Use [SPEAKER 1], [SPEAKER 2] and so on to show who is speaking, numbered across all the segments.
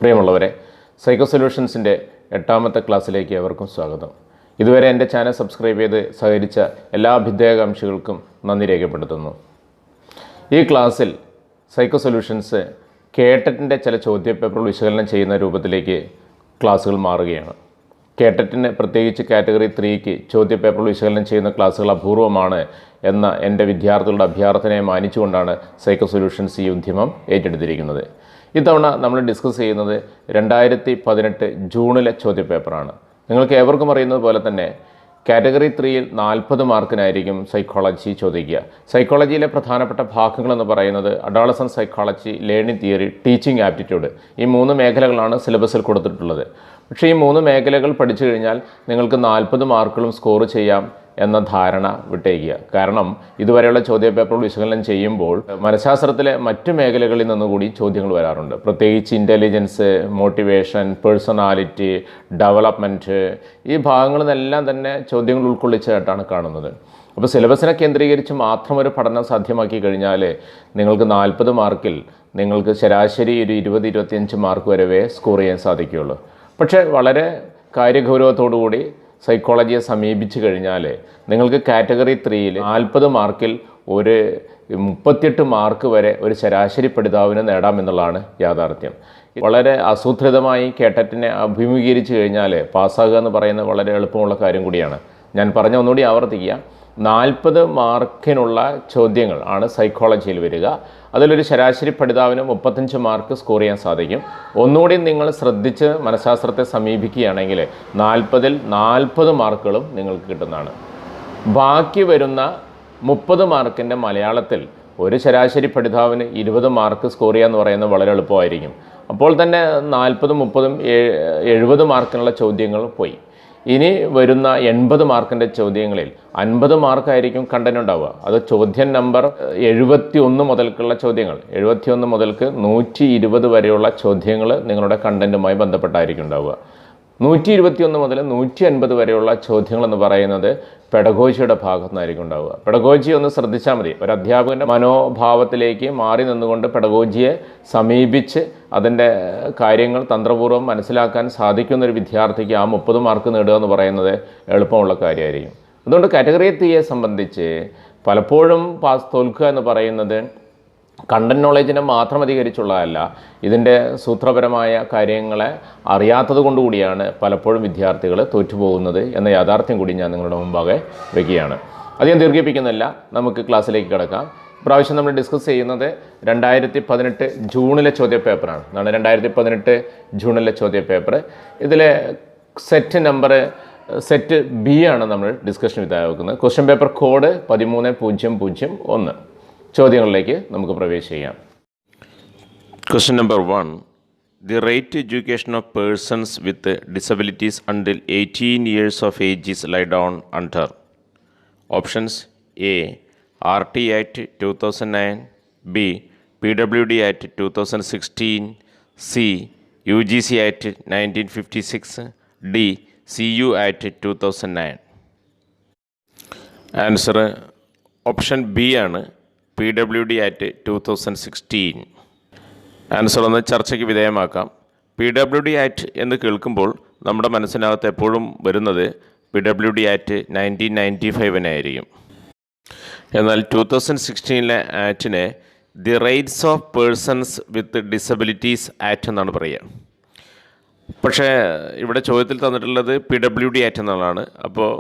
[SPEAKER 1] പ്രിയമുള്ളവരെ, സൈക്കോ സൊല്യൂഷൻസിൻ്റെ 8ാമത്തെ ക്ലാസ്സിലേക്ക് ഏവർക്കും സ്വാഗതം. ഇതുവരെ എൻ്റെ ചാനൽ സബ്സ്ക്രൈബ് ചെയ്ത് സഹകരിച്ച എല്ലാ അഭ്യുദയകാംക്ഷികൾക്കും നന്ദി രേഖപ്പെടുത്തുന്നു. ഈ ക്ലാസ്സിൽ സൈക്കോ സൊല്യൂഷൻസ് കേട്ടറ്റിൻ്റെ ചില ചോദ്യപേപ്പറുകൾ വിശകലനം ചെയ്യുന്ന രൂപത്തിലേക്ക് ക്ലാസ്സുകൾ മാറുകയാണ്. കേട്ടറ്റിന് പ്രത്യേകിച്ച് കാറ്റഗറി 3ക്ക് ചോദ്യപേപ്പറുകൾ വിശകലനം ചെയ്യുന്ന ക്ലാസ്സുകൾ അപൂർവമാണ് എന്ന എൻ്റെ വിദ്യാർത്ഥികളുടെ അഭ്യർത്ഥനയെ മാനിച്ചുകൊണ്ടാണ് സൈക്കോ സൊല്യൂഷൻസ് ഈ ഉദ്യമം ഏറ്റെടുത്തിരിക്കുന്നത്. ഇത്തവണ നമ്മൾ ഡിസ്കസ് ചെയ്യുന്നത് 2018 ജൂണിലെ ചോദ്യപേപ്പറാണ്. നിങ്ങൾക്ക് ഏവർക്കും അറിയുന്നത് പോലെ തന്നെ കാറ്റഗറി 3യിൽ 40 മാർക്കിനായിരിക്കും സൈക്കോളജി ചോദിക്കുക. സൈക്കോളജിയിലെ പ്രധാനപ്പെട്ട ഭാഗങ്ങളെന്ന് പറയുന്നത് adolescent psychology, learning theory, teaching aptitude, ഈ 3 മേഖലകളാണ് സിലബസിൽ കൊടുത്തിട്ടുള്ളത്. പക്ഷേ ഈ 3 മേഖലകൾ പഠിച്ചു കഴിഞ്ഞാൽ നിങ്ങൾക്ക് 40 മാർക്കുകളും സ്കോർ ചെയ്യാം എന്ന ധാരണ വിട്ടേക്കുക. കാരണം ഇതുവരെയുള്ള ചോദ്യപേപ്പറുകൾ വിശകലനം ചെയ്യുമ്പോൾ മനഃശാസ്ത്രത്തിലെ മറ്റു മേഖലകളിൽ നിന്നുകൂടി ചോദ്യങ്ങൾ വരാറുണ്ട്. പ്രത്യേകിച്ച് ഇൻ്റലിജൻസ്, മോട്ടിവേഷൻ, പേഴ്സണാലിറ്റി, ഡെവലപ്മെൻറ്റ്, ഈ ഭാഗങ്ങളിലെല്ലാം തന്നെ ചോദ്യങ്ങൾ ഉൾക്കൊള്ളിച്ചതായിട്ടാണ് കാണുന്നത്. അപ്പോൾ സിലബസിനെ കേന്ദ്രീകരിച്ച് മാത്രം ഒരു പഠനം സാധ്യമാക്കി കഴിഞ്ഞാൽ നിങ്ങൾക്ക് 40 മാർക്കിൽ നിങ്ങൾക്ക് ശരാശരി ഒരു 20-25 മാർക്ക് വരെ സ്കോർ ചെയ്യാൻ സാധിക്കുകയുള്ളൂ. പക്ഷേ വളരെ കാര്യഗൗരവത്തോടുകൂടി സൈക്കോളജിയെ സമീപിച്ചു കഴിഞ്ഞാൽ നിങ്ങൾക്ക് കാറ്റഗറി 3യിൽ 40 മാർക്കിൽ ഒരു 38 മാർക്ക് വരെ ഒരു ശരാശരി പഠിതാവിന് നേടാമെന്നുള്ളതാണ് യാഥാർത്ഥ്യം. വളരെ ആസൂത്രിതമായി കേട്ടറ്റിനെ അഭിമുഖീകരിച്ചു കഴിഞ്ഞാൽ പാസ്സാകുക എന്ന് പറയുന്നത് വളരെ എളുപ്പമുള്ള കാര്യം കൂടിയാണ്. ഞാൻ പറഞ്ഞ ഒന്നുകൂടി ആവർത്തിക്കുക, 40 മാർക്കിനുള്ള ചോദ്യങ്ങൾ ആണ് സൈക്കോളജിയിൽ വരിക. അതിലൊരു ശരാശരി പഠിതാവിന് 35 മാർക്ക് സ്കോർ ചെയ്യാൻ സാധിക്കും. ഒന്നുകൂടി നിങ്ങൾ ശ്രദ്ധിച്ച് മനഃശാസ്ത്രത്തെ സമീപിക്കുകയാണെങ്കിൽ 40ൽ 40 മാർക്കുകളും നിങ്ങൾക്ക് കിട്ടുന്നതാണ്. ബാക്കി വരുന്ന 30 മാർക്കിൻ്റെ മലയാളത്തിൽ ഒരു ശരാശരി പഠിതാവിന് 20 മാർക്ക് സ്കോർ ചെയ്യുക എന്ന് പറയുന്നത് വളരെ എളുപ്പമായിരിക്കും. അപ്പോൾ തന്നെ 40, 30, 70 മാർക്കിനുള്ള ചോദ്യങ്ങൾ പോയി. ഇനി വരുന്ന 80 മാർക്കിൻ്റെ ചോദ്യങ്ങളിൽ 50 മാർക്കായിരിക്കും കണ്ടന്റ് ഉണ്ടാവുക. അത് ചോദ്യം നമ്പർ 71 മുതൽക്കുള്ള ചോദ്യങ്ങൾ, 71 മുതൽക്ക് 120 വരെയുള്ള ചോദ്യങ്ങൾ നിങ്ങളുടെ കണ്ടന്റുമായി ബന്ധപ്പെട്ടായിരിക്കും ഉണ്ടാവുക. 121 മുതൽ 150 വരെയുള്ള ചോദ്യങ്ങളെന്ന് പറയുന്നത് പെഡഗോജിയുടെ ഭാഗത്തു നിന്നായിരിക്കും ഉണ്ടാവുക. പെഡഗോജി ഒന്ന് ശ്രദ്ധിച്ചാൽ മതി. ഒരു അധ്യാപകൻ്റെ മനോഭാവത്തിലേക്ക് മാറി നിന്നുകൊണ്ട് പെഡഗോജിയെ സമീപിച്ച് അതിൻ്റെ കാര്യങ്ങൾ തന്ത്രപൂർവ്വം മനസ്സിലാക്കാൻ സാധിക്കുന്നൊരു വിദ്യാർത്ഥിക്ക് ആ 30 മാർക്ക് നേടുക എന്ന് പറയുന്നത് എളുപ്പമുള്ള കാര്യമായിരിക്കും. അതുകൊണ്ട് കാറ്റഗറി 3യെ സംബന്ധിച്ച് പലപ്പോഴും തോൽക്കുക എന്ന് പറയുന്നത് കണ്ടന്റ് നോളേജിനെ മാത്രം അധികരിച്ചുള്ളതല്ല, ഇതിൻ്റെ സൂത്രപരമായ കാര്യങ്ങളെ അറിയാത്തത് കൊണ്ടുകൂടിയാണ് പലപ്പോഴും വിദ്യാർത്ഥികൾ തോറ്റുപോകുന്നത് എന്ന യാഥാർത്ഥ്യം കൂടി ഞാൻ നിങ്ങളുടെ മുമ്പാകെ വയ്ക്കുകയാണ്. അധികം ദീർഘിപ്പിക്കുന്നില്ല, നമുക്ക് ക്ലാസ്സിലേക്ക് കിടക്കാം. ഇപ്രാവശ്യം നമ്മൾ ഡിസ്കസ് ചെയ്യുന്നത് 2018 ജൂണിലെ ചോദ്യപേപ്പറാണ്. അതാണ് 2018 ജൂണിലെ ചോദ്യപേപ്പർ. ഇതിലെ സെറ്റ് ബി ആണ് നമ്മൾ ഡിസ്കഷൻ വിധേയമാക്കുന്നത്. Question paper code 13001. ചോദ്യങ്ങളിലേക്ക് നമുക്ക് പ്രവേശിക്കാം. Question number 1. The right to education of persons with disabilities until 18 years of age is laid down under options A. RT Act 2009, B. PWD Act 2016, C. UGC Act 1956, D. CU Act 2009. Answer option B ആണ്, PWD Act 2016. Answer ഒന്ന് ചർച്ചയ്ക്ക് വിധേയമാക്കാം. PWD Act എന്ന് കേൾക്കുമ്പോൾ നമ്മുടെ മനസ്സിനകത്ത് എപ്പോഴും വരുന്നത് PWD Act 1995 ആയിരിക്കും. എന്നാൽ 2016 ആക്ടിനെ the rights of persons with disabilities act എന്നാണ് പറയുക. പക്ഷേ ഇവിടെ ചോദ്യത്തിൽ തന്നിട്ടുള്ളത് PWD Act എന്നുള്ളതാണ്. അപ്പോൾ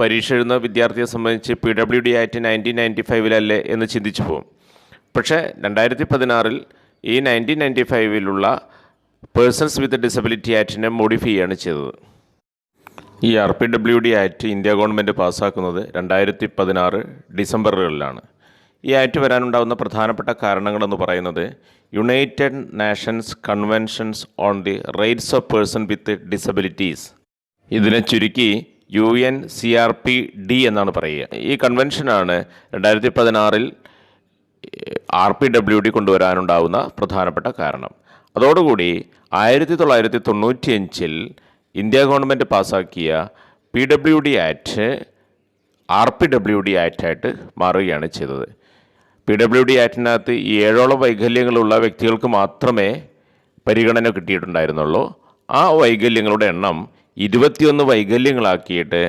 [SPEAKER 1] പരീക്ഷ എഴുതുന്ന വിദ്യാർത്ഥിയെ സംബന്ധിച്ച് PWD Act 1995 എന്ന് ചിന്തിച്ചു പോകും. പക്ഷേ 2016 ഈ 1995 പേഴ്സൺസ് വിത്ത് ഡിസബിലിറ്റി ആക്ടിനെ മോഡിഫൈ ചെയ്യാണ് ചെയ്തത്. ഈ RPWD ആക്ട് ഇന്ത്യ ഗവൺമെൻറ് പാസ്സാക്കുന്നത് 2016 ഡിസംബറുകളിലാണ്. ഈ ആക്ട് വരാനുണ്ടാകുന്ന പ്രധാനപ്പെട്ട കാരണങ്ങളെന്ന് പറയുന്നത് United Nations conventions on the rights of person with disabilities, ഇതിനെ ചുരുക്കി UNCRPD എന്നാണ് പറയുക. ഈ കൺവെൻഷനാണ് 2016 RPWD കൊണ്ടുവരാനുണ്ടാകുന്ന പ്രധാനപ്പെട്ട കാരണം. അതോടുകൂടി 1995 ഇന്ത്യ ഗവൺമെൻറ് പാസ്സാക്കിയ PWD ആക്ട് RPWD ആക്റ്റായിട്ട് മാറുകയാണ് ചെയ്തത്. PWD ആക്ടിനകത്ത് 7ഓളം വൈകല്യങ്ങളുള്ള വ്യക്തികൾക്ക് മാത്രമേ പരിഗണന കിട്ടിയിട്ടുണ്ടായിരുന്നുള്ളൂ. ആ വൈകല്യങ്ങളുടെ എണ്ണം 21 വൈകല്യങ്ങളാക്കിയിട്ട്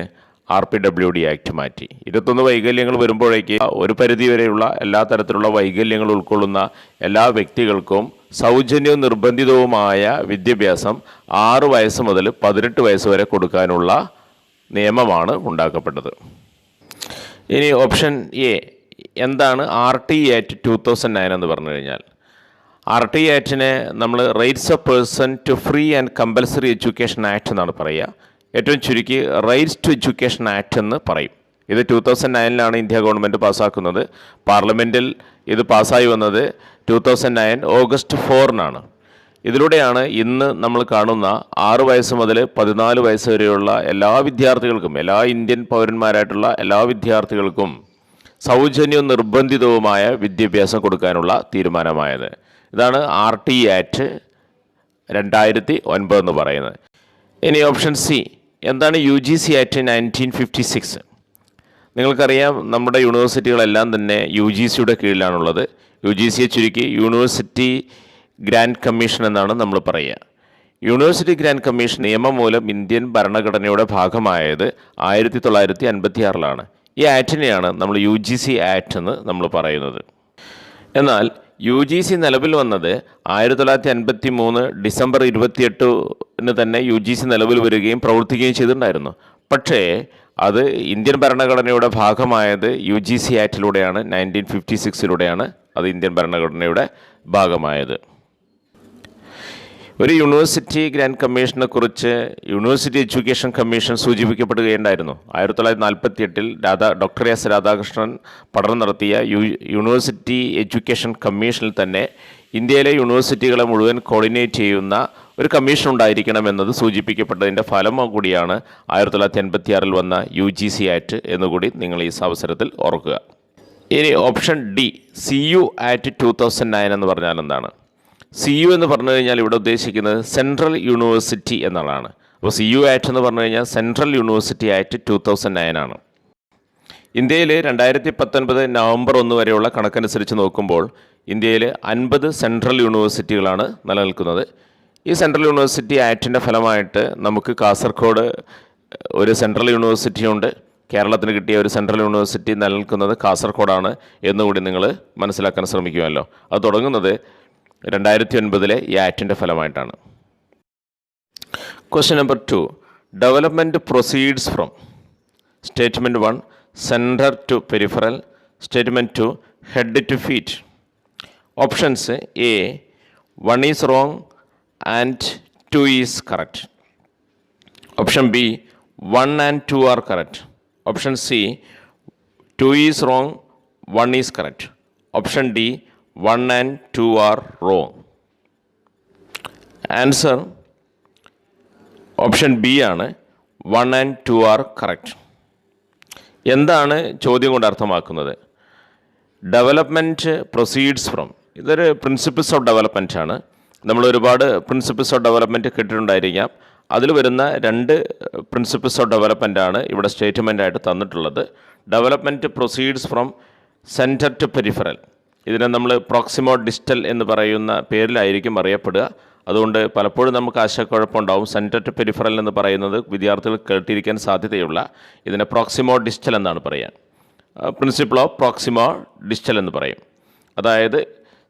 [SPEAKER 1] RPWD ആക്ട് മാറ്റി. 21 വൈകല്യങ്ങൾ വരുമ്പോഴേക്ക് ഒരു പരിധിവരെയുള്ള എല്ലാ തരത്തിലുള്ള വൈകല്യങ്ങൾ ഉൾക്കൊള്ളുന്ന എല്ലാ വ്യക്തികൾക്കും സൗജന്യവും നിർബന്ധിതവുമായ വിദ്യാഭ്യാസം 6 വയസ്സ് മുതൽ 18 വയസ്സ് വരെ കൊടുക്കാനുള്ള നിയമമാണ് ഉണ്ടാക്കപ്പെട്ടത്. ഇനി ഓപ്ഷൻ എ, എന്താണ് RT ആക്ട് 2009 എന്ന് പറഞ്ഞു കഴിഞ്ഞാൽ? RT ആക്ടിനെ നമ്മൾ rights of person to free and compulsory education act എന്നാണ് പറയുക. ഏറ്റവും ചുരുക്കി റൈറ്റ്സ് ടു എഡ്യൂക്കേഷൻ ആക്ട് എന്ന് പറയും. ഇത് 2009 ഇന്ത്യ ഗവൺമെൻറ് പാസ്സാക്കുന്നത്. പാർലമെൻറ്റിൽ ഇത് പാസ്സായി വന്നത് 2009 ഓഗസ്റ്റ് 4 ഇതിലൂടെയാണ് ഇന്ന് നമ്മൾ കാണുന്ന 6 വയസ്സ് മുതൽ 14 വയസ്സ് വരെയുള്ള എല്ലാ വിദ്യാർത്ഥികൾക്കും, എല്ലാ ഇന്ത്യൻ പൗരന്മാരായിട്ടുള്ള എല്ലാ വിദ്യാർത്ഥികൾക്കും സൗജന്യവും നിർബന്ധിതവുമായ വിദ്യാഭ്യാസം കൊടുക്കാനുള്ള തീരുമാനമായത്. ഇതാണ് RT ആക്ട് 2009 എന്ന് പറയുന്നത്. ഇനി ഓപ്ഷൻ സി, എന്താണ് UGC ആക്ട് 1956? നിങ്ങൾക്കറിയാം, നമ്മുടെ യൂണിവേഴ്സിറ്റികളെല്ലാം തന്നെ UGCയുടെ കീഴിലാണുള്ളത്. UGCയെ ചുരുക്കി യൂണിവേഴ്സിറ്റി ഗ്രാൻഡ് കമ്മീഷൻ എന്നാണ് നമ്മൾ പറയുക. യൂണിവേഴ്സിറ്റി ഗ്രാൻഡ് കമ്മീഷൻ നിയമം മൂലം ഇന്ത്യൻ ഭരണഘടനയുടെ ഭാഗമായത് 1956 ഈ ആക്ടിനെയാണ് നമ്മൾ UGC ആക്ട് എന്ന് നമ്മൾ പറയുന്നത്. എന്നാൽ UGC നിലവിൽ വന്നത് 1953 ഡിസംബർ 28 തന്നെ UGC നിലവിൽ വരികയും പ്രവർത്തിക്കുകയും ചെയ്തിട്ടുണ്ടായിരുന്നു. പക്ഷേ അത് ഇന്ത്യൻ ഭരണഘടനയുടെ ഭാഗമായത് UGC ആക്ടിലൂടെയാണ്, 1956 അത് ഇന്ത്യൻ ഭരണഘടനയുടെ ഭാഗമായത്. ഒരു യൂണിവേഴ്സിറ്റി ഗ്രാൻഡ് കമ്മീഷനെ കുറിച്ച് യൂണിവേഴ്സിറ്റി എഡ്യൂക്കേഷൻ കമ്മീഷൻ സൂചിപ്പിക്കപ്പെടുകയുണ്ടായിരുന്നു. 1948 ഡോക്ടർ എസ് രാധാകൃഷ്ണൻ പഠനം നടത്തിയ യൂണിവേഴ്സിറ്റി എഡ്യൂക്കേഷൻ കമ്മീഷനിൽ തന്നെ ഇന്ത്യയിലെ യൂണിവേഴ്സിറ്റികളെ മുഴുവൻ കോർഡിനേറ്റ് ചെയ്യുന്ന ഒരു കമ്മീഷൻ ഉണ്ടായിരിക്കണമെന്നത് സൂചിപ്പിക്കപ്പെട്ടതിൻ്റെ ഫലം കൂടിയാണ് 1986 വന്ന UGC ആക്ട് എന്നുകൂടി നിങ്ങൾ ഈ അവസരത്തിൽ ഓർക്കുക. ഇനി ഓപ്ഷൻ ഡി, CU ആക്ട് 2009 എന്ന് പറഞ്ഞാൽ എന്താണ്? CU എന്ന് പറഞ്ഞു കഴിഞ്ഞാൽ ഇവിടെ ഉദ്ദേശിക്കുന്നത് സെൻട്രൽ യൂണിവേഴ്സിറ്റി എന്നുള്ളതാണ്. അപ്പോൾ CU ആക്ട് എന്ന് പറഞ്ഞു കഴിഞ്ഞാൽ സെൻട്രൽ യൂണിവേഴ്സിറ്റി ആക്ട് 2009 ഇന്ത്യയിൽ 2019 നവംബർ 1 വരെയുള്ള കണക്കനുസരിച്ച് നോക്കുമ്പോൾ ഇന്ത്യയിൽ 50 സെൻട്രൽ യൂണിവേഴ്സിറ്റികളാണ് നിലനിൽക്കുന്നത്. ഈ സെൻട്രൽ യൂണിവേഴ്സിറ്റി ആക്ടിൻ്റെ ഫലമായിട്ട് നമുക്ക് കാസർഗോഡ് ഒരു സെൻട്രൽ യൂണിവേഴ്സിറ്റി ഉണ്ട്. കേരളത്തിന് കിട്ടിയ ഒരു സെൻട്രൽ യൂണിവേഴ്സിറ്റി നിലനിൽക്കുന്നത് കാസർഗോഡാണ് എന്നുകൂടി നിങ്ങൾ മനസ്സിലാക്കാൻ ശ്രമിക്കുമല്ലോ. അത് തുടങ്ങുന്നത് 2009 ഈ ആക്ടിൻ്റെ ഫലമായിട്ടാണ്. Question number 2, development proceeds from statement 1 centre to peripheral, statement 2 head to feet. Options A, 1 is wrong and 2 is correct. Option B, 1 and 2 are correct. Option C, 2 is wrong, 1 is correct. Option D, 1 and 2 are wrong. Answer option B ആണ്, 1 and 2 are correct. എന്താണ് ചോദ്യം കൊണ്ട് അർത്ഥമാക്കുന്നത്? Development proceeds from, ഇതൊരു principles of development ആണ്. നമ്മൾ ഒരുപാട് principles of development കേട്ടിട്ടുണ്ടായിരിക്കാം. അതിൽ വരുന്ന 2 പ്രിൻസിപ്പിൾസ് ഓഫ് ഡെവലപ്മെൻ്റ് ആണ് ഇവിടെ സ്റ്റേറ്റ്മെൻ്റ് ആയിട്ട് തന്നിട്ടുള്ളത്. Development proceeds from centre to peripheral, ഇതിനെ നമ്മൾ പ്രോക്സിമോ ഡിസ്റ്റൽ എന്ന് പറയുന്ന പേരിലായിരിക്കും അറിയപ്പെടുക. അതുകൊണ്ട് പലപ്പോഴും നമുക്ക് ആശയക്കുഴപ്പമുണ്ടാവും. സെൻറ്റർ ടു പെരിഫറൽ എന്ന് പറയുന്നത് വിദ്യാർത്ഥികൾ കേട്ടിരിക്കാൻ സാധ്യതയുള്ള, ഇതിനെ പ്രോക്സിമോ ഡിസ്റ്റൽ എന്നാണ് പറയുക. പ്രിൻസിപ്പിൾ ഓഫ് പ്രോക്സിമോ ഡിസ്റ്റൽ എന്ന് പറയും. അതായത്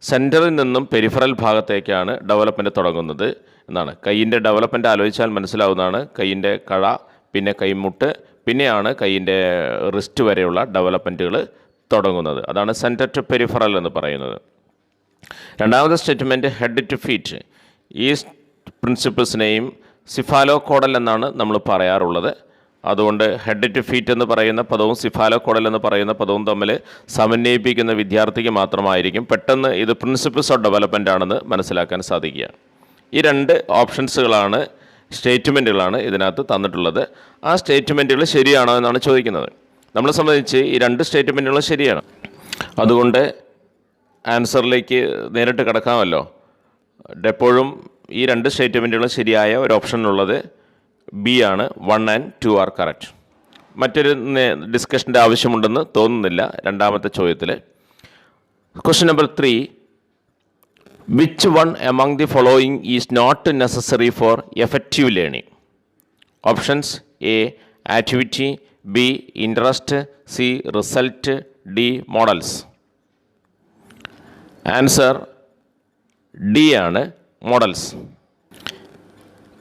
[SPEAKER 1] സെൻറ്ററിൽ നിന്നും പെരിഫറൽ ഭാഗത്തേക്കാണ് ഡെവലപ്മെൻറ്റ് തുടങ്ങുന്നത് എന്നാണ്. കൈയിൻ്റെ ഡെവലപ്മെൻറ്റ് ആലോചിച്ചാൽ മനസ്സിലാവുന്നതാണ്. കൈയിൻ്റെ കഴ, പിന്നെ കൈമുട്ട്, പിന്നെയാണ് കൈയിൻ്റെ റിസ്റ്റ് വരെയുള്ള ഡെവലപ്മെൻറ്റുകൾ തുടങ്ങുന്നത്. അതാണ് സെൻറ്റർ ടു പെരിഫറൽ എന്ന് പറയുന്നത്. രണ്ടാമത്തെ സ്റ്റേറ്റ്മെൻറ്റ് ഹെഡ് ടു ഫീറ്റ്. ഈ പ്രിൻസിപ്പിൾസിനെയും സിഫാലോകോഡൽ എന്നാണ് നമ്മൾ പറയാറുള്ളത്. അതുകൊണ്ട് ഹെഡ് ടു ഫീറ്റ് എന്ന് പറയുന്ന പദവും സിഫാലോകോഡൽ എന്ന് പറയുന്ന പദവും തമ്മിൽ സമന്വയിപ്പിക്കുന്ന വിദ്യാർത്ഥിക്ക് മാത്രമായിരിക്കും പെട്ടെന്ന് ഇത് പ്രിൻസിപ്പിൾസ് ഓഫ് ഡെവലപ്മെൻ്റ് ആണെന്ന് മനസ്സിലാക്കാൻ സാധിക്കുക. ഈ 2 ഓപ്ഷൻസുകളാണ്, സ്റ്റേറ്റ്മെൻറ്റുകളാണ് ഇതിനകത്ത് തന്നിട്ടുള്ളത്. ആ സ്റ്റേറ്റ്മെൻറ്റുകൾ ശരിയാണോ എന്നാണ് ചോദിക്കുന്നത്. നമ്മളെ സംബന്ധിച്ച് ഈ 2 സ്റ്റേറ്റ്മെൻറ്റുകളും ശരിയാണ്. അതുകൊണ്ട് ആൻസറിലേക്ക് നേരിട്ട് കിടക്കാമല്ലോ. എപ്പോഴും ഈ 2 സ്റ്റേറ്റ്മെൻറ്റുകളും ശരിയായ ഒരു ഓപ്ഷനുള്ളത് ബി ആണ്, 1 and 2 are correct. മറ്റൊരു ഡിസ്കഷൻ്റെ ആവശ്യമുണ്ടെന്ന് തോന്നുന്നില്ല രണ്ടാമത്തെ ചോദ്യത്തിൽ. Question number 3, which one among the following is not necessary for effective learning? Options: A activity, B interest, C result, D models. Answer D ആണ്, മോഡൽസ്.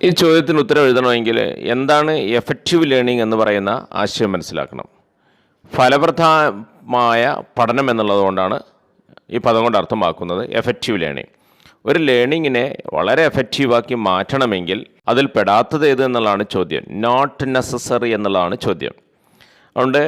[SPEAKER 1] ഈ ചോദ്യത്തിന് ഉത്തരം എഴുതണമെങ്കിൽ എന്താണ് എഫക്റ്റീവ് ലേണിംഗ് എന്ന് പറയുന്ന ആശയം മനസ്സിലാക്കണം. ഫലപ്രദമായ പഠനം എന്നുള്ളതുകൊണ്ടാണ് ഈ പദം കൊണ്ട് അർത്ഥമാക്കുന്നത് എഫക്റ്റീവ് ലേണിംഗ്. ഒരു ലേണിങ്ങിനെ വളരെ എഫക്റ്റീവാക്കി മാറ്റണമെങ്കിൽ അതിൽ പെടാത്തത് ഏത് എന്നുള്ളതാണ് ചോദ്യം. നോട്ട് നെസസറി എന്നുള്ളതാണ് ചോദ്യം. അതുകൊണ്ട്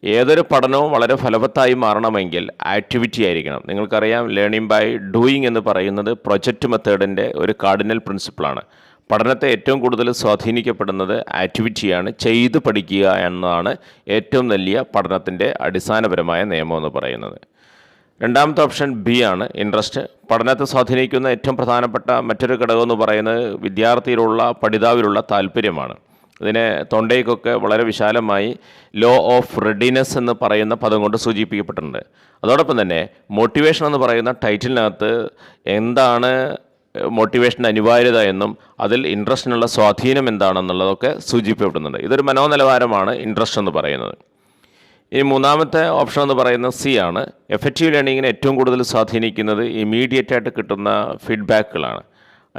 [SPEAKER 1] ഏതൊരു പഠനവും വളരെ ഫലവത്തായി മാറണമെങ്കിൽ ആക്ടിവിറ്റി ആയിരിക്കണം. നിങ്ങൾക്കറിയാം, ലേണിംഗ് ബൈ ഡൂയിങ് എന്ന് പറയുന്നത് പ്രൊജക്റ്റ് മെത്തേഡിൻ്റെ ഒരു കാർഡിനൽ പ്രിൻസിപ്പിളാണ്. പഠനത്തെ ഏറ്റവും കൂടുതൽ സ്വാധീനിക്കപ്പെടുന്നത് ആക്ടിവിറ്റിയാണ്. ചെയ്ത് പഠിക്കുക എന്നതാണ് ഏറ്റവും വലിയ പഠനത്തിൻ്റെ അടിസ്ഥാനപരമായ നിയമം എന്ന് പറയുന്നത്. രണ്ടാമത്തെ ഓപ്ഷൻ ബി ആണ്, ഇൻട്രസ്റ്റ്. പഠനത്തെ സ്വാധീനിക്കുന്ന ഏറ്റവും പ്രധാനപ്പെട്ട മറ്റൊരു ഘടകം എന്ന് പറയുന്നത് വിദ്യാർത്ഥിയിലുള്ള പഠിതാവിലുള്ള താല്പര്യമാണ്. ഇതിനെ തൊണ്ടയ്ക്കൊക്കെ വളരെ വിശാലമായി ലോ ഓഫ് റെഡിനെസ് എന്ന് പറയുന്ന പദം കൊണ്ട് സൂചിപ്പിക്കപ്പെട്ടിട്ടുണ്ട്. അതോടൊപ്പം തന്നെ മോട്ടിവേഷൻ എന്ന് പറയുന്ന ടൈറ്റിലിനകത്ത് എന്താണ് മോട്ടിവേഷൻ്റെ അനിവാര്യത എന്നും അതിൽ ഇൻട്രസ്റ്റിനുള്ള സ്വാധീനം എന്താണെന്നുള്ളതൊക്കെ സൂചിപ്പിക്കപ്പെടുന്നുണ്ട്. ഇതൊരു മനോനിലവാരമാണ് ഇൻട്രസ്റ്റ് എന്ന് പറയുന്നത്. ഈ മൂന്നാമത്തെ ഓപ്ഷൻ എന്ന് പറയുന്നത് സി ആണ്. എഫക്റ്റീവ് ലേണിങ്ങിനെ ഏറ്റവും കൂടുതൽ സ്വാധീനിക്കുന്നത് ഇമീഡിയറ്റായിട്ട് കിട്ടുന്ന ഫീഡ്ബാക്കുകളാണ്.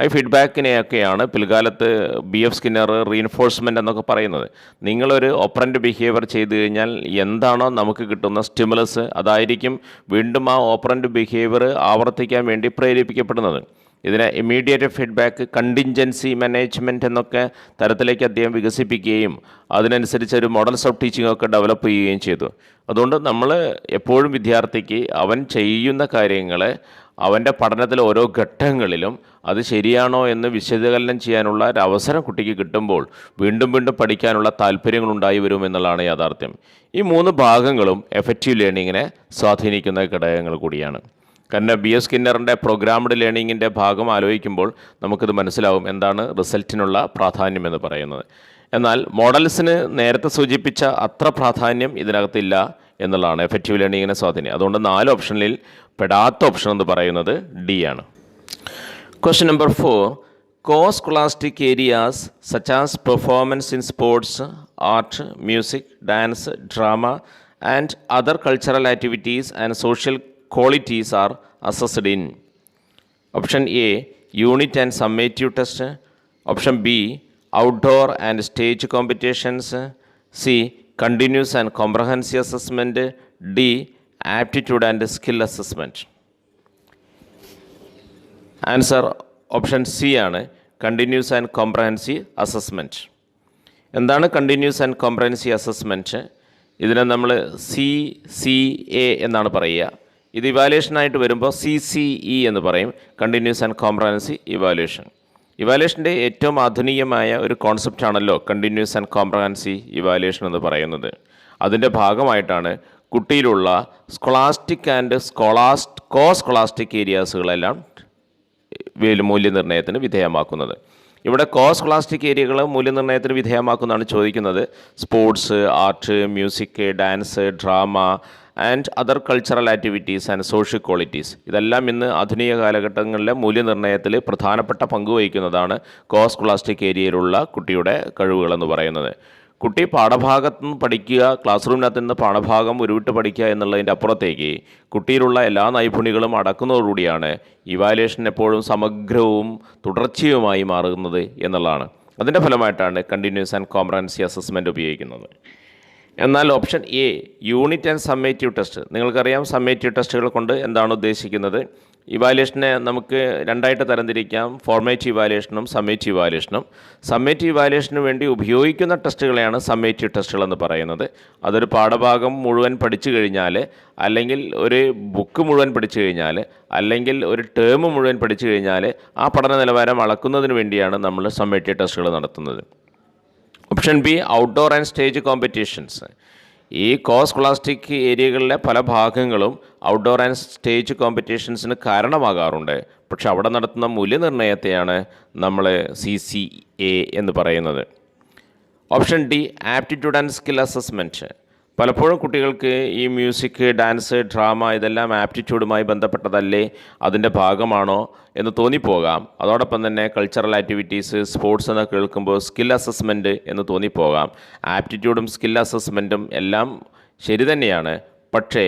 [SPEAKER 1] ഈ ഫീഡ്ബാക്കിനെയൊക്കെയാണ് പിൽക്കാലത്ത് BF സ്കിന്നർ റീഇൻഫോഴ്സ്മെൻ്റ് എന്നൊക്കെ പറയുന്നത്. നിങ്ങളൊരു ഓപ്പറൻ്റ് ബിഹേവിയർ ചെയ്തു കഴിഞ്ഞാൽ എന്താണോ നമുക്ക് കിട്ടുന്ന സ്റ്റിമുലസ്, അതായിരിക്കും വീണ്ടും ആ ഓപ്പറൻ്റ് ബിഹേവിയർ ആവർത്തിക്കാൻ വേണ്ടി പ്രേരിപ്പിക്കപ്പെടുന്നത്. ഇതിനെ ഇമ്മീഡിയറ്റ് ഫീഡ്ബാക്ക്, കണ്ടിൻജൻസി മാനേജ്മെൻറ്റ് എന്നൊക്കെ തരത്തിലേക്ക് അദ്ദേഹം വികസിപ്പിക്കുകയും അതിനനുസരിച്ച് ഒരു മോഡൽസ് ഓഫ് ടീച്ചിങ് ഒക്കെ ഡെവലപ്പ് ചെയ്യുകയും ചെയ്തു. അതുകൊണ്ട് നമ്മൾ എപ്പോഴും വിദ്യാർത്ഥിക്ക് അവൻ ചെയ്യുന്ന കാര്യങ്ങളെ അവൻ്റെ പഠനത്തിലെ ഓരോ ഘട്ടങ്ങളിലും അത് ശരിയാണോ എന്ന് വിശകലനം ചെയ്യാനുള്ള ഒരു അവസരം കുട്ടിക്ക് കിട്ടുമ്പോൾ വീണ്ടും വീണ്ടും പഠിക്കാനുള്ള താല്പര്യങ്ങളുണ്ടായി വരുമെന്നുള്ളതാണ് യാഥാർത്ഥ്യം. ഈ മൂന്ന് ഭാഗങ്ങളും എഫക്റ്റീവ് ലേണിങ്ങിനെ സ്വാധീനിക്കുന്ന ഘടകങ്ങൾ കൂടിയാണ്. കാരണം BF സ്കിന്നറിൻ്റെ പ്രോഗ്രാംഡ് ലേണിങ്ങിൻ്റെ ഭാഗം ആലോചിക്കുമ്പോൾ നമുക്കിത് മനസ്സിലാവും എന്താണ് റിസൾട്ടിനുള്ള പ്രാധാന്യം എന്ന് പറയുന്നത്. എന്നാൽ മോഡൽസിന് നേരത്തെ സൂചിപ്പിച്ച അത്ര പ്രാധാന്യം ഇതിനകത്തില്ല എന്നുള്ളതാണ് എഫക്റ്റീവ് ലേണിങ്ങിനെ സ്വാധീനം. അതുകൊണ്ട് 4 ഓപ്ഷനിൽ പെടാത്ത ഓപ്ഷൻ എന്ന് പറയുന്നത് ഡി ആണ്. Question number 4. Co-scholastic areas such as performance in sports, art, music, dance, drama and other cultural activities and social qualities are assessed in. Option A, unit and summative test. Option B, outdoor and stage competitions. C, continuous and comprehensive assessment. D, aptitude and skill assessment. Answer option C ആണ്, continuous and comprehensive assessment. എന്താണ് continuous and comprehensive assessment? ഇതിനെ നമ്മൾ CCA എന്നാണ് പറയുക. ഇത് ഇവാലുവേഷനായിട്ട് വരുമ്പോൾ CCE എന്ന് പറയും, കണ്ടിന്യൂസ് ആൻഡ് കോംപ്രഹെൻസീവ് ഇവാലുവേഷൻ. ഇവാലുവേഷൻ്റെ ഏറ്റവും ആധുനികമായ ഒരു കോൺസെപ്റ്റാണല്ലോ കണ്ടിന്യൂസ് ആൻഡ് കോംപ്രഹെൻസീവ് ഇവാലുവേഷൻ എന്ന് പറയുന്നത്. അതിൻ്റെ ഭാഗമായിട്ടാണ് കുട്ടിയിലുള്ള സ്കോളാസ്റ്റിക് ആൻഡ് കോ-സ്കോളാസ്റ്റിക് ഏരിയാസുകളെല്ലാം മൂല്യനിർണ്ണയത്തിന് വിധേയമാക്കുന്നത്. ഇവിടെ കോ-സ്കോളാസ്റ്റിക് ഏരിയകൾ മൂല്യനിർണ്ണയത്തിന് വിധേയമാക്കുന്നതാണ് ചോദിക്കുന്നത്. Sports, art, music, dance, drama and other cultural activities and social qualities, ഇതെല്ലാം ഇന്ന് ആധുനിക കാലഘട്ടങ്ങളിലെ മൂല്യനിർണ്ണയത്തിൽ പ്രധാനപ്പെട്ട പങ്ക് വഹിക്കുന്നതാണ് കോ-സ്കോളാസ്റ്റിക് ഏരിയയിലുള്ള കുട്ടിയുടെ കഴിവുകളെന്ന് പറയുന്നത്. കുട്ടി പാഠഭാഗത്തു നിന്ന് പഠിക്കുക, ക്ലാസ് റൂമിനകത്ത് നിന്ന് പാഠഭാഗം ഉരുവിട്ട് പഠിക്കുക എന്നുള്ളതിൻ്റെ അപ്പുറത്തേക്ക് കുട്ടിയിലുള്ള എല്ലാ നൈപുണ്യങ്ങളും അടക്കുന്നതോടുകൂടിയാണ് ഇവാലുവേഷൻ എപ്പോഴും സമഗ്രവും തുടർച്ചയുമായി മാറുന്നത് എന്നുള്ളതാണ്. അതിൻ്റെ ഫലമായിട്ടാണ് കണ്ടിന്യൂസ് ആൻഡ് കോംപ്രഹെൻസീവ് അസസ്മെൻറ്റ് ഉപയോഗിക്കുന്നത്. എന്നാൽ option A, unit and summative test. നിങ്ങൾക്കറിയാം സമ്മേറ്റീവ് ടെസ്റ്റുകൾ കൊണ്ട് എന്താണ് ഉദ്ദേശിക്കുന്നത്. ഇവാലുവേഷനെ നമുക്ക് രണ്ടായിട്ട് തരംതിരിക്കാം, ഫോർമേറ്റീവ് ഇവാലുവേഷനും സമ്മേറ്റീവ് ഇവാലുവേഷനും. സമ്മേറ്റീവ് ഇവാലുവേഷന് വേണ്ടി ഉപയോഗിക്കുന്ന ടെസ്റ്റുകളെയാണ് സമ്മേറ്റീവ് ടെസ്റ്റുകൾ എന്ന് പറയുന്നത്. അതൊരു പാഠഭാഗം മുഴുവൻ പഠിച്ചു കഴിഞ്ഞാൽ, അല്ലെങ്കിൽ ഒരു ബുക്ക് മുഴുവൻ പഠിച്ചു കഴിഞ്ഞാൽ, അല്ലെങ്കിൽ ഒരു ടേം മുഴുവൻ പഠിച്ചു കഴിഞ്ഞാൽ ആ പഠന നിലവാരം അളക്കുന്നതിന് വേണ്ടിയാണ് നമ്മൾ സമ്മേറ്റീവ് ടെസ്റ്റുകൾ നടത്തുന്നത്. Option B, outdoor and stage competitions. ഈ കോ-സ്കോളാസ്റ്റിക് ഏരിയകളിലെ പല ഭാഗങ്ങളും ഔട്ട്ഡോർ ആൻഡ് സ്റ്റേജ് കോമ്പറ്റീഷൻസിന് കാരണമാകാറുണ്ട്. പക്ഷെ അവിടെ നടത്തുന്ന മൂല്യനിർണ്ണയത്തെയാണ് നമ്മൾ CCA എന്ന് പറയുന്നത്. Option D, aptitude and skill assessment. പലപ്പോഴും കുട്ടികൾക്ക് ഈ മ്യൂസിക്, ഡാൻസ്, ഡ്രാമ ഇതെല്ലാം ആപ്റ്റിറ്റ്യൂഡുമായി ബന്ധപ്പെട്ടതല്ലേ, അതിൻ്റെ ഭാഗമാണോ എന്ന് തോന്നിപ്പോകാം. അതോടൊപ്പം തന്നെ കൾച്ചറൽ ആക്ടിവിറ്റീസ്, സ്പോർട്സ് എന്ന് കേൾക്കുമ്പോൾ സ്കിൽ അസസ്മെൻറ്റ് എന്ന് തോന്നിപ്പോകാം. ആപ്റ്റിറ്റ്യൂഡും സ്കിൽ അസസ്മെൻറ്റും എല്ലാം ശരി തന്നെയാണ്. പക്ഷേ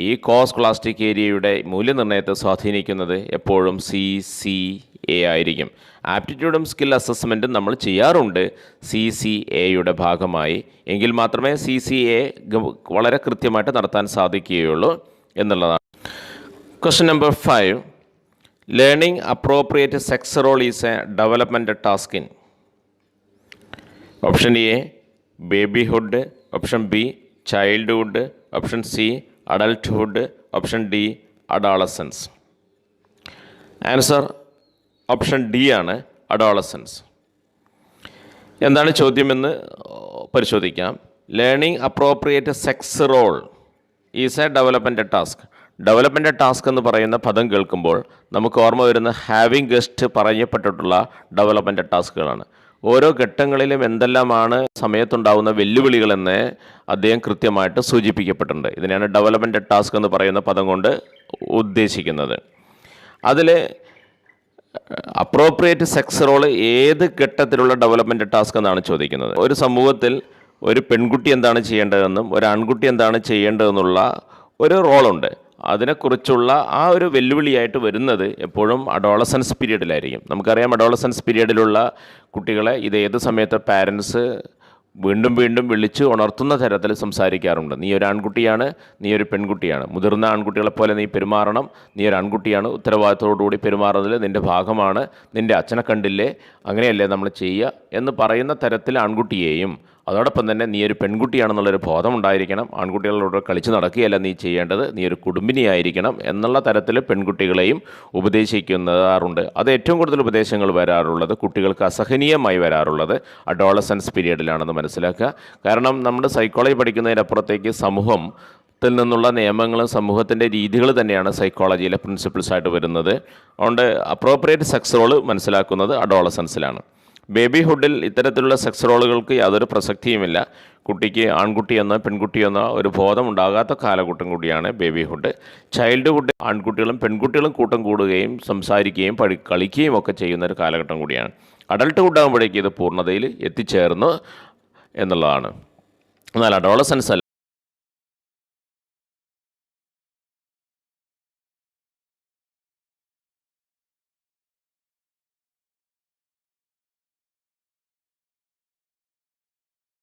[SPEAKER 1] ഈ കോസ്കോളാസ്റ്റിക് ഏരിയയുടെ മൂല്യനിർണ്ണയത്തെ സ്വാധീനിക്കുന്നത് എപ്പോഴും CCA ആയിരിക്കും. ആപ്റ്റിറ്റ്യൂഡും സ്കിൽ അസസ്മെൻറ്റും നമ്മൾ ചെയ്യാറുണ്ട് CCAയുടെ ഭാഗമായി. എങ്കിൽ മാത്രമേ CCA വളരെ കൃത്യമായിട്ട് നടത്താൻ സാധിക്കുകയുള്ളൂ എന്നുള്ളതാണ്. Question number 5. Learning appropriate sex role is a development task in option A babyhood, option B childhood, option C adulthood, option D adolescence. Answer option D ആണ്, അഡോളസൻസ്. എന്താണ് ചോദ്യമെന്ന് പരിശോധിക്കാം. Learning appropriate sex role is a development task. Development task എന്ന് പറയുന്ന പദം കേൾക്കുമ്പോൾ നമുക്ക് ഓർമ്മ വരുന്ന ഹാവിങ് ഗസ്റ്റ് പറയപ്പെട്ടിട്ടുള്ള ഡെവലപ്മെൻറ്റ് ടാസ്കുകളാണ്. ഓരോ ഘട്ടങ്ങളിലും എന്തെല്ലാമാണ് സമയത്തുണ്ടാകുന്ന വെല്ലുവിളികളെന്ന് അദ്ദേഹം കൃത്യമായിട്ട് സൂചിപ്പിക്കപ്പെട്ടിട്ടുണ്ട്. ഇതിനെയാണ് ഡെവലപ്മെൻറ്റ് ടാസ്ക് എന്ന് പറയുന്ന പദം കൊണ്ട് ഉദ്ദേശിക്കുന്നത്. അതിൽ അപ്രോപ്രിയേറ്റ് സെക്സ് റോൾ ഏത് ഘട്ടത്തിലുള്ള ഡെവലപ്മെൻറ്റ് ടാസ്ക് എന്നാണ് ചോദിക്കുന്നത്. ഒരു സമൂഹത്തിൽ ഒരു പെൺകുട്ടി എന്താണ് ചെയ്യേണ്ടതെന്നും ഒരു ആൺകുട്ടി എന്താണ് ചെയ്യേണ്ടതെന്നുള്ള ഒരു റോളുണ്ട്. അതിനെക്കുറിച്ചുള്ള ആ ഒരു വെല്ലുവിളിയായിട്ട് വരുന്നത് എപ്പോഴും അഡോളസൻസ് പീരീഡിലായിരിക്കും. നമുക്കറിയാം, അഡോളസൻസ് പീരീഡിലുള്ള കുട്ടികളെ ഇത് ഏത് സമയത്ത് പാരൻസ് വീണ്ടും വീണ്ടും വിളിച്ച് ഉണർത്തുന്ന തരത്തിൽ സംസാരിക്കാറുണ്ട്. നീ ഒരു ആൺകുട്ടിയാണ്, നീ ഒരു പെൺകുട്ടിയാണ്, മുതിർന്ന ആൺകുട്ടികളെപ്പോലെ നീ പെരുമാറണം, നീ ഒരു ആൺകുട്ടിയാണ്, ഉത്തരവാദിത്തോടുകൂടി പെരുമാറുന്നതിൽ നിൻ്റെ ഭാഗമാണ്, നിൻ്റെ അച്ഛനെ കണ്ടില്ലേ, അങ്ങനെയല്ലേ നമ്മൾ ചെയ്യുക എന്ന് പറയുന്ന തരത്തിൽ ആൺകുട്ടിയെയും, അതോടൊപ്പം തന്നെ നീ ഒരു പെൺകുട്ടിയാണെന്നുള്ളൊരു ബോധം ഉണ്ടായിരിക്കണം, ആൺകുട്ടികളോട് കളിച്ച് നടക്കുകയല്ല നീ ചെയ്യേണ്ടത്, നീ ഒരു കുടുംബിനിയായിരിക്കണം എന്നുള്ള തരത്തിൽ പെൺകുട്ടികളെയും ഉപദേശിക്കുന്നതാറുണ്ട്. അത് ഏറ്റവും കൂടുതൽ ഉപദേശങ്ങൾ വരാറുള്ളത്, കുട്ടികൾക്ക് അസഹനീയമായി വരാറുള്ളത് അഡോളസൻസ് പീരീഡിലാണെന്ന് മനസ്സിലാക്കുക. കാരണം നമ്മുടെ സൈക്കോളജി പഠിക്കുന്നതിനപ്പുറത്തേക്ക് സമൂഹത്തിൽ നിന്നുള്ള നിയമങ്ങളും സമൂഹത്തിൻ്റെ രീതികൾ തന്നെയാണ് സൈക്കോളജിയിലെ പ്രിൻസിപ്പിൾസായിട്ട് വരുന്നത്. അതുകൊണ്ട് അപ്രോപ്രിയേറ്റ് സെക്സ് റോള് മനസ്സിലാക്കുന്നത് അഡോളസൻസിലാണ്. ബേബിഹുഡിൽ ഇത്തരത്തിലുള്ള സെക്സ് റോളുകൾക്ക് യാതൊരു പ്രസക്തിയുമില്ല. കുട്ടിക്ക് ആൺകുട്ടിയെന്നോ പെൺകുട്ടിയെന്നോ ഒരു ബോധം ഉണ്ടാകാത്ത കാലഘട്ടം കൂടിയാണ് ബേബിഹുഡ്. ചൈൽഡ്ഹുഡ് ആൺകുട്ടികളും പെൺകുട്ടികളും കൂട്ടം കൂടുകയും സംസാരിക്കുകയും കളിക്കുകയും ഒക്കെ ചെയ്യുന്ന ഒരു കാലഘട്ടം കൂടിയാണ്. അഡൾട്ട്ഹുഡ് ആകുമ്പോഴേക്കും ഇത് പൂർണ്ണതയിൽ എത്തിച്ചേർന്നു എന്നുള്ളതാണ്. എന്നാൽ അഡോളസൻസ്